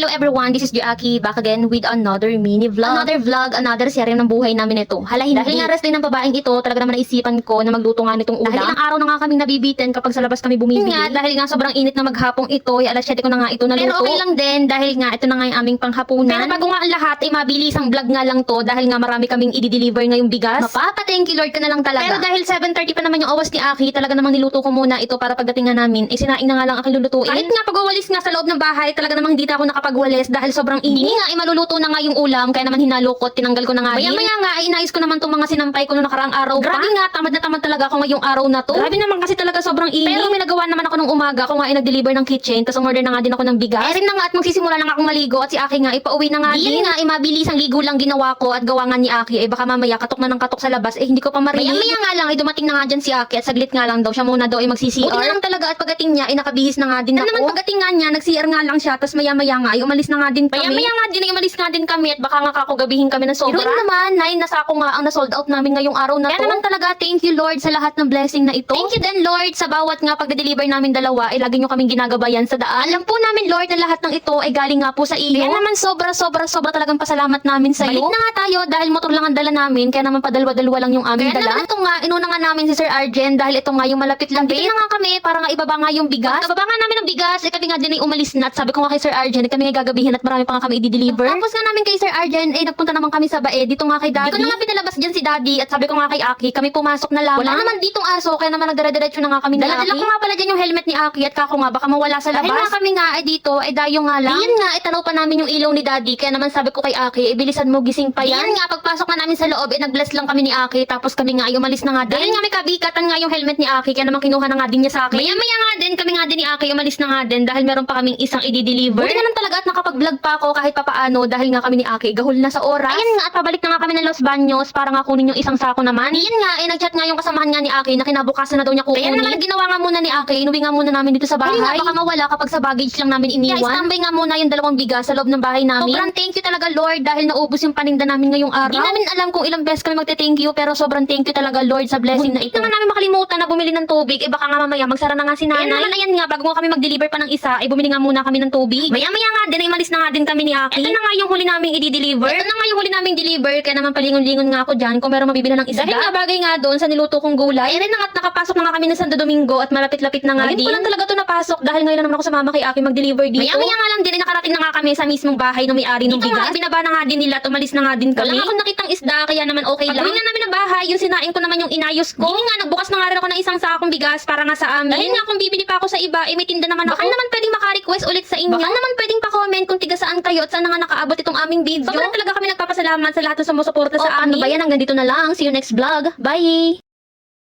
Hello everyone, this is Joaki back again with another mini vlog. Another serye ng buhay namin ito. Hala hindi. Dahil nga rest din ng babaeng ito, talaga naman naisipan ko na magluto nga nitong ulam. Dahil ilang araw na nga kaming nabibitin kapag sa labas kami bumibili. Nga, dahil nga sobrang init na maghapong ito, ay alas 7 ko na nga ito naluto. Pero okay lang din dahil nga ito na nga yung aming panghapunan. Pero bago nga ang lahat ay mabilis ang vlog nga lang to dahil nga marami kaming i-deliver ngayong bigas. Mapapa-thank you Lord ka na lang talaga. Pero dahil 7:30 pa naman yung owas ni Aki, talaga namang niluto ko muna ito para pagdating nga namin, ay sinaing na nga lang aking lulutuin. Kahit nga pagwawalis nga sa loob ng bahay, talaga namang hindi na ako nakapagwalis dahil sobrang init. Hindi nga, maluluto na nga yung ulam, kaya naman hinalukot, tinanggal ko na nga din. Maya nga, ay inayos ko naman tong mga sinampay ko noong nakaraang araw pa. Grabe nga, tamad na tamad talaga ako ngayong araw na to. Grabe naman kasi talaga sobrang init. Pero may nagawa naman ako nung umaga, ako nga ay nag-deliver ng kitchen, tapos umorder na nga din ako ng bigas. Rin na nga at magsisimula na nga akong maligo at si Aki nga, ipauwi na nga din. Hindi nga, mabilis ang ligo lang ginawa ko at gawa nga ni Aki, baka mamaya katok na ng katok sa labas, hindi ko pa marinig. Maya nga lang, dumating na nga dyan si Aki at saglit nga lang daw, siya muna daw ay mag-CCR. Buti na lang talaga at pagdating niya, nakabihis na nga din ako. Naman pagdating nga niya, nag-CR nga lang siya, tapos maya-maya nga, umalis na nga din kami. Maya nga din, umalis nga din kami at baka nga kakugabihin kami ng sobra. Pero naman, nasa ako nga ang na-sold out namin ngayong araw na to. Kaya naman talaga, thank you Lord sa lahat ng blessing na ito. Thank you din Lord sa bawat nga pagde-deliver namin dalawa, ay lagi nyo kaming ginagabayan sa daan. Alam po namin Lord na lahat ng ito ay galing nga po sa iyo. Kaya naman sobra talagang pasalamat namin sa iyo. Balik na nga tayo dahil motor lang ang dala namin, kaya naman padalwa-dalwa lang yung aming dala. Kaya naman ito nga, inuna nga namin si Sir Arjen dahil ito nga yung malapit-lapit. Dito na nga kami para nga ibaba nga yung bigas. Pagkababa nga namin ng bigas, kami nga din ay umalis na at sabi ko nga kay Sir Arjen, kami nga gagabihin at marami pa nga kami i-deliver. Tapos nga namin kay Sir Arjen, nagpunta naman kami sa bae, dito nga kay Daddy. Dito na nga pinalabas dyan si Daddy at sabi ko nga kay Aki, kami pumasok na lang. Wala naman ditong aso, kaya naman nagdara-diretso na nga kami ni Aki. Dala ko nga pala dyan yung helmet ni Aki at kako nga baka mawala sa labas. Dahil nga kami nga ay dito, ay dayo nga lang. Diyan nga, itanaw pa namin yung ilaw ni Daddy, kaya naman sabi ko kay Aki, bilisan mo, gising pa yan. Diyan nga, pagpasok nga namin sa loob, nag-bless lang kami ni Aki, tapos kami nga ay umalis na nga din. Dahil nga may kabikatan nga yung helmet ni Aki, kaya naman kinuha na nga din niya sa akin. Maya nga din, kami nga din ni Aki, umalis na nga din dahil meron pa kaming isang i-deliver. Buti naman talaga at nakapag-vlog pa ako kahit papaano dahil nga kami ni Aki, gahol na sa oras. Ayan nga, at pabalik na nga kami ng Los Baños para nga kunin yung isang sako naman. Ayan nga, nag-chat nga yung kasamahan nga ni Aki na kinabukasan na daw niya kukunin. Kaya naman ginawa nga muna ni Aki, inuwi nga muna namin dito sa bahay. Nga, baka mawala kapag sa baggage lang namin iniwan. Kaya standby nga muna yung dalawang bigas sa loob ng bahay namin. Sobrang thank you talaga Lord dahil naubos yung paninda namin ngayong araw. Di namin alam kung ilang beses kami magte-thank you pero sobrang thank you talaga Lord sa blessing na ito. Hindi naman namin makalimutan na bumili ng tubig, baka nga mamaya magsara na nga si nanay. Kaya naman ayan nga, bago nga kami mag-deliver pa ng isa, bumili nga muna kami ng tubig. Maya-maya nga din, malis na nga din kami ni Aki. Ito na nga yung huli naming i-deliver. Ito na nga yung huli naming deliver, kaya naman palingon-lingon nga ako dyan kung meron mabibili ng isda. Dahil nga bagay nga doon sa niluto kong gulay. Rin na nga nakapasok na nga kami ng Santo Domingo at malapit-lapit na nga din. Ngayon ko lang talaga to napasok dahil ngayon naman ako sa mama kay Aki mag-deliver dito. Maya-maya nga lang din, nakarating na nga kami sa mismong bahay ng may-ari ng bigas. Nga, binaba na nga din nila at umalis na nga din kami. Wala akong nakitang isda, kaya naman okay lang. Pagdating nga namin ng bahay, yung sinain ko naman yung inayos ko. Hindi nga, nagbukas na nga rin ako ng isang sakong bigas para nga sa amin. Dahil nga kung bibili pa ako sa iba, may tinda naman ako. Baka naman pwedeng maka-request ulit sa inyo. Baka naman pwedeng pa-comment kung tiga saan kayo at saan nga nakaabot itong aming video. Sobrang talaga kami nagpapasalamat sa lahat ng sumusuporta sa amin. Ano ba yan? Hanggang dito na lang. See you next vlog. Bye!